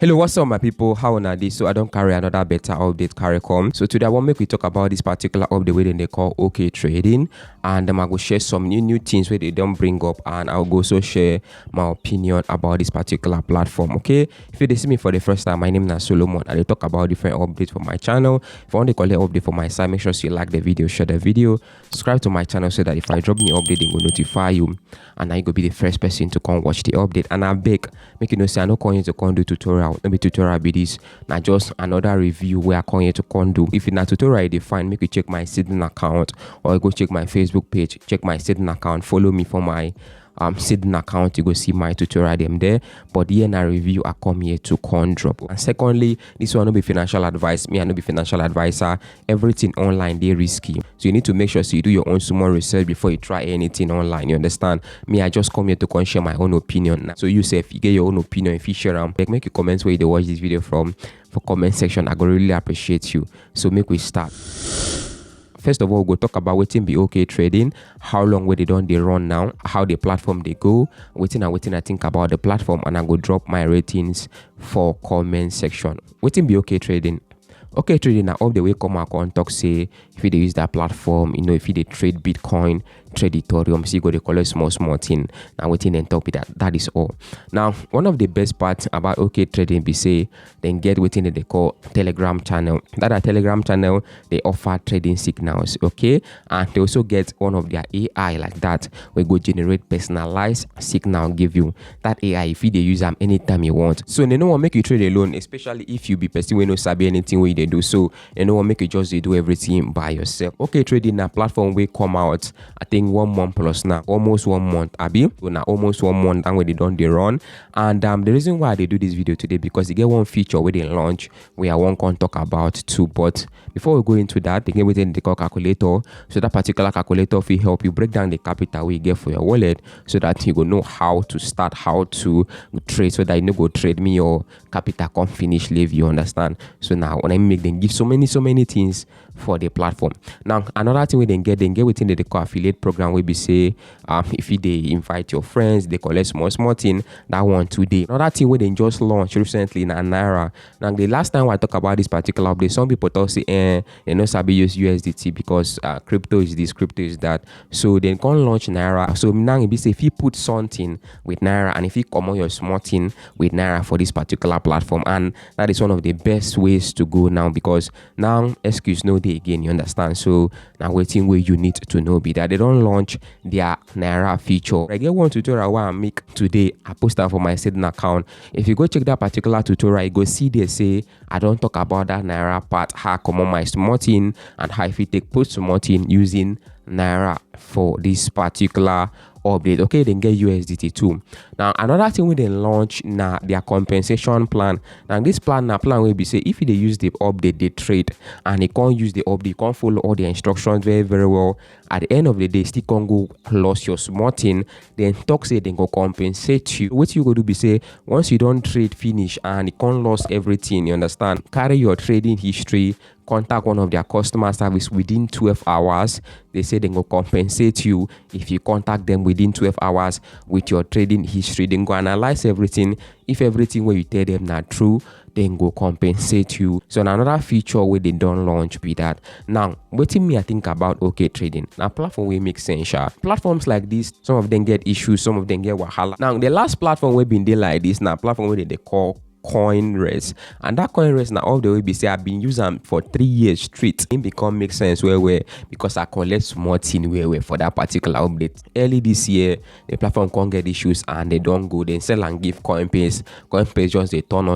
Hello, what's up my people? How una this? So I don't carry another better update carry come. So today I want make we talk about this particular update where they call OkTrading, and I go share some new things where they don't bring up, and I'll go also share my opinion about this particular platform. Okay, if you see me for the first time, my name is Solomon and I talk about different updates for my channel. If you want to call it update for my side, make sure you like the video, share the video, subscribe to my channel so that if I drop new update, they will notify you and I go be the first person to come watch the update. And I beg, make you know say I no come here to come do tutorial. Maybe tutorial be this, not just another review where I come here to come do. If it's not tutorial, they find make you check my Sidon account or go check my Facebook page, check my Sidon account, follow me for my Sidon account. You go see my tutorial them there. But here in a review, I come here to come drop. And secondly, this one no be financial advice. Me, I no be financial advisor. Everything online they risky, so you need to make sure so you do your own small research before you try anything online. You understand? Me, I just come here to come share my own opinion. So you say if you get your own opinion, if you share them, make your comments where you watch this video from for comment section. I go really appreciate you. So make we start. First of all, we'll talk about waiting be OkTrading, how long where they run now, how the platform they go, waiting I think about the platform, and I go drop my ratings for comment section. Waiting be OkTrading. OkTrading now all the way come out and talk say if they use that platform, you know, if they trade Bitcoin, trade ethereum, so you go to collect small thing. Now waiting and talk with that is all. Now one of the best parts about OkTrading be say then get within they call Telegram channel. That a Telegram channel they offer trading signals, okay, and they also get one of their AI like that we go generate personalized signal, give you that AI if you they use them anytime you want. So they no one make you trade alone, especially if you be person we no sabi anything where they do. So they no one make you just they do everything by yourself. OkTrading na platform will come out I think 1 month plus now, almost 1 month abi, so now almost 1 month and when they run. And the reason why they do this video today because they get one feature where they launch where I won't come talk about too. But before we go into that, they get within the call calculator. So that particular calculator will help you break down the capital we get for your wallet so that you go know how to start, how to trade, so that you no go trade me your capital come finish leave, you understand? So now when I make them give so many things for the platform. Now another thing we then get within the call affiliate program we be say if they invite your friends, they collect small thing, that one today. Another thing we then just launched recently na Naira. Now the last time I talk about this particular update, some people thought say you know sabi use USDT because crypto is this, crypto is that. So then can launch Naira. So now it be say if you put something with Naira and if you come on your small thing with Naira for this particular platform, and that is one of the best ways to go now because now excuse no day again, you understand? So now waiting where you need to know be that they don't launch their Naira feature. I get one tutorial where I make today. I post that for my Sidon account. If you go check that particular tutorial, you go see they say I don't talk about that Naira part, how I come on my small thing and how if you take put small thing using Naira for this particular update. Okay, then get USDT too. Now another thing we then launch now their compensation plan. Now this plan will be say if they use the update they trade and they can't use the update, you can't follow all the instructions very well. At the end of the day, still can't go lost your small thing. Then talk say they go compensate you. What you go do be say once you don't trade finish and you can't lose everything, you understand? Carry your trading history, contact one of their customer service within 12 hours. They say they go compensate you if you contact them within 12 hours with your trading history. Then go analyze everything. If everything where you tell them not true, then go compensate you. So another feature where they don't launch be that. Now, what me I think about OkTrading. Now platform will make sense. Platforms like this, some of them get issues, some of them get wahala. Now the last platform we been there like this, now platform where they call CoinRest, and that CoinRest now all the way be say I've been using for 3 years straight. It become make sense where because I collect small thing where for that particular update. Early this year the platform can't get issues and they don't go, then sell and give Coinbase just they turn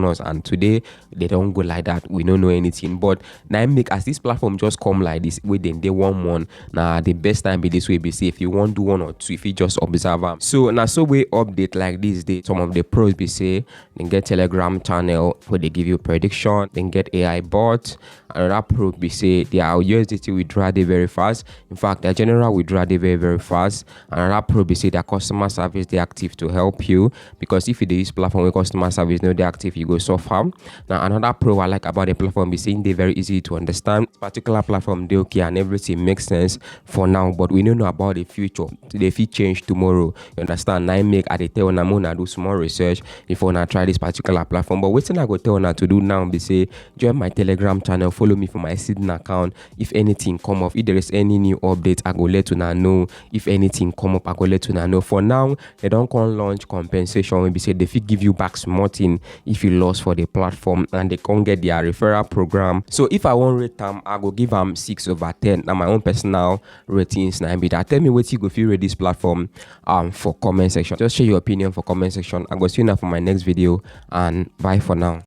us, and today they don't go like that. We don't know anything. But now make as this platform just come like this within day 1 month. Now the best time be this way be say if you want do 1 or 2, if you just observe them. So now so we update like this day, some of the pros be say then get Telegram channel where they give you prediction, then get AI bot. Another pro be say their USDT withdraw they very fast. In fact, their general withdraw they very fast. Another pro be say their customer service they active to help you because if you use platform with customer service no they active, you go suffer. Now another pro I like about the platform be saying they very easy to understand. Particular platform they okay and everything makes sense for now, but we don't know about the future. They fit change tomorrow. You understand? Now make at the tell na do small research before I try this particular platform. But wetin I go tell una to do now be say join my Telegram channel, follow me for my seeding account. If anything come up, if there is any new update, I go let una know. If anything come up, I go let una know. For now, they don't come launch compensation when be say they fit give you back small thing if you lost for the platform, and they can't get their referral program. So if I want rate them, I go give them 6/10. Now my own personal ratings now be that. Tell me what you go feel rate this platform for comment section. Just share your opinion for comment section. I go see you now for my next video, and bye for now.